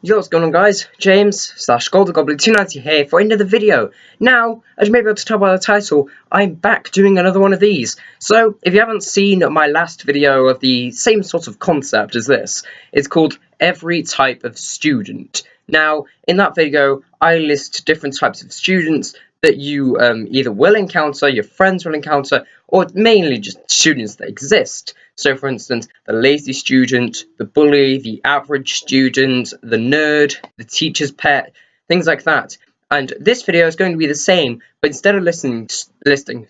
Yo, what's going on, guys? James/GoldenGoblin290 here for another video. Now, as you may be able to tell by the title, I'm back doing another one of these. So, if you haven't seen my last video of the same sort of concept as this, it's called Every Type of Student. Now, in that video, I list different types of students that you either will encounter, your friends will encounter, or mainly just students that exist. So, for instance, the lazy student, the bully, the average student, the nerd, the teacher's pet, things like that. And this video is going to be the same, but instead of listing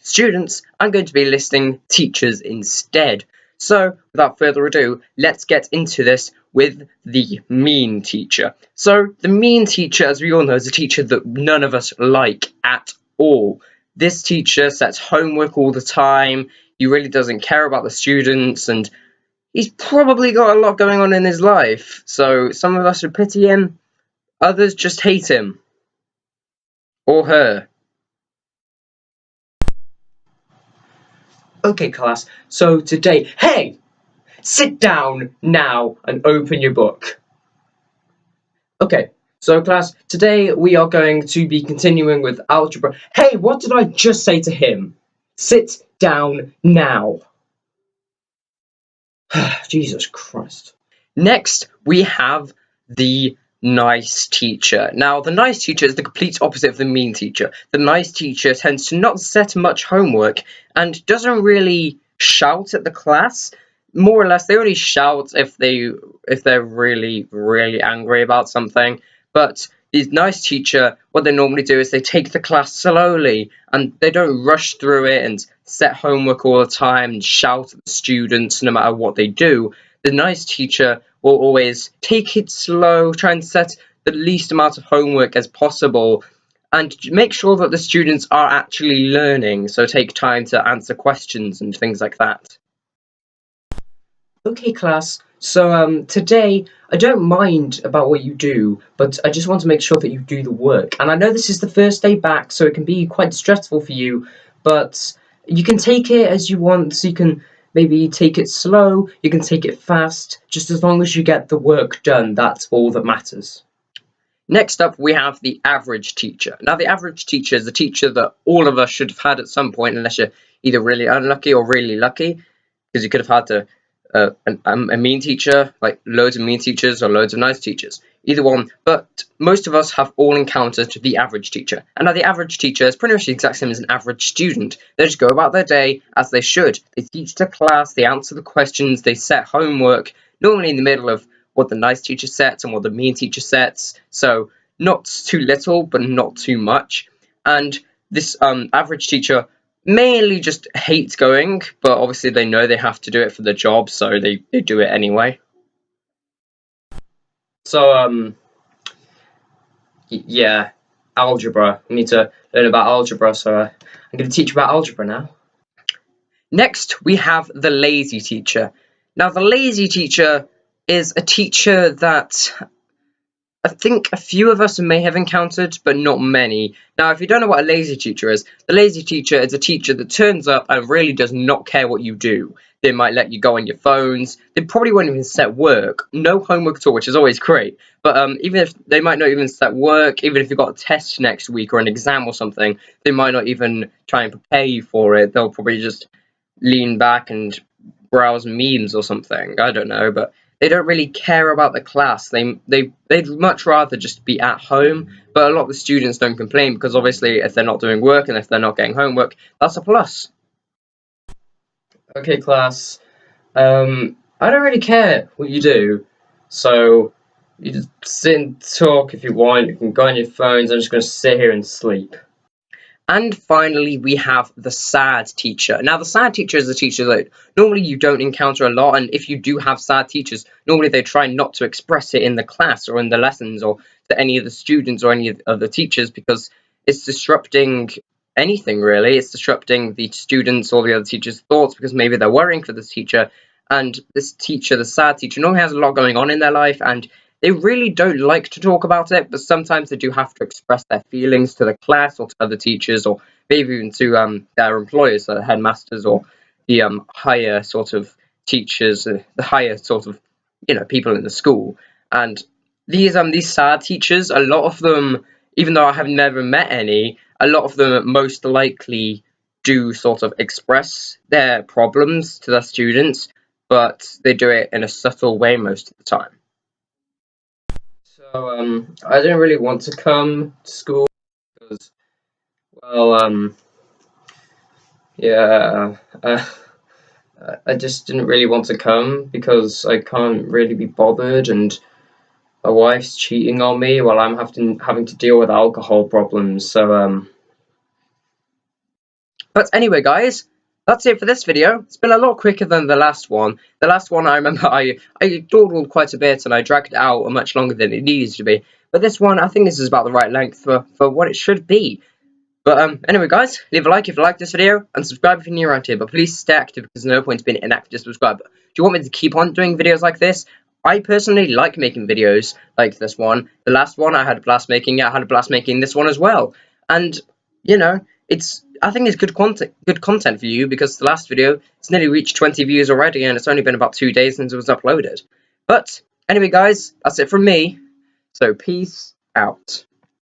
students, I'm going to be listing teachers instead. So, without further ado, let's get into this with the mean teacher. So, the mean teacher, as we all know, is a teacher that none of us like at all. This teacher sets homework all the time. He really doesn't care about the students, and he's probably got a lot going on in his life. So, some of us would pity him, others just hate him. Or her. Okay, class, so today, hey! Sit down now and open your book. Okay, so class, today we are going to be continuing with algebra. Hey, what did I just say to him? Sit down now. Jesus Christ. Next, we have the nice teacher. Now, the nice teacher is the complete opposite of the mean teacher. The nice teacher tends to not set much homework and doesn't really shout at the class. More or less, they only shout if they're really, really angry about something. But the nice teacher, what they normally do is they take the class slowly and they don't rush through it and set homework all the time and shout at the students no matter what they do. The nice teacher will always take it slow, try and set the least amount of homework as possible, and make sure that the students are actually learning, so take time to answer questions and things like that. Okay, class, so today I don't mind about what you do, but I just want to make sure that you do the work. And I know this is the first day back, so it can be quite stressful for you, but you can take it as you want. So you can maybe take it slow, you can take it fast, just as long as you get the work done, that's all that matters. Next up, we have the average teacher. Now, the average teacher is the teacher that all of us should have had at some point, unless you're either really unlucky or really lucky, because you could have had a mean teacher, like loads of mean teachers or loads of nice teachers, either one. But most of us have all encountered the average teacher. And now the average teacher is pretty much the exact same as an average student. They just go about their day as they should. They teach the class, they answer the questions, they set homework, normally in the middle of what the nice teacher sets and what the mean teacher sets. So not too little, but not too much. And this average teacher mainly just hates going, but obviously they know they have to do it for the job, so they do it anyway. So, yeah, algebra. We need to learn about algebra, so I'm going to teach you about algebra now. Next, we have the lazy teacher. Now, the lazy teacher is a teacher that I think a few of us may have encountered, but not many. Now, if you don't know what a lazy teacher is, the lazy teacher is a teacher that turns up and really does not care what you do. They might let you go on your phones. They probably won't even set work. No homework at all, which is always great. But even if they might not even set work, even if you've got a test next week or an exam or something, they might not even try and prepare you for it. They'll probably just lean back and browse memes or something. I don't know, but they don't really care about the class. They'd much rather just be at home, but a lot of the students don't complain because obviously if they're not doing work and if they're not getting homework, that's a plus. Okay, class, I don't really care what you do, so you just sit and talk if you want. You can go on your phones. I'm just going to sit here and sleep. And finally, we have the sad teacher. Now, the sad teacher is a teacher that normally you don't encounter a lot, and if you do have sad teachers, normally they try not to express it in the class or in the lessons or to any of the students or any of the teachers because it's disrupting anything, really. It's disrupting the students or the other teachers' thoughts because maybe they're worrying for this teacher, and this teacher, the sad teacher, normally has a lot going on in their life, and they really don't like to talk about it, but sometimes they do have to express their feelings to the class or to other teachers or maybe even to their employers, the headmasters or the higher sort of teachers, the higher sort of, people in the school. And these SAD teachers, a lot of them, even though I have never met any, a lot of them most likely do sort of express their problems to their students, but they do it in a subtle way most of the time. So I didn't really want to come to school because, well, yeah, I just didn't really want to come because I can't really be bothered, and my wife's cheating on me while I'm having to deal with alcohol problems. But anyway, guys, that's it for this video. It's been a lot quicker than the last one. The last one, I remember I dawdled quite a bit and I dragged it out much longer than it needed to be. But this one, I think this is about the right length for what it should be. But anyway, guys, leave a like if you like this video, and subscribe if you're new around here. But please stay active, because there's no point in being inactive to subscribe. Do you want me to keep on doing videos like this? I personally like making videos like this one. The last one I had a blast making. I had a blast making this one as well. And you know, I think it's good content for you, because the last video, it's nearly reached 20 views already, and it's only been about 2 days since it was uploaded. But anyway, guys, that's it from me. So peace out.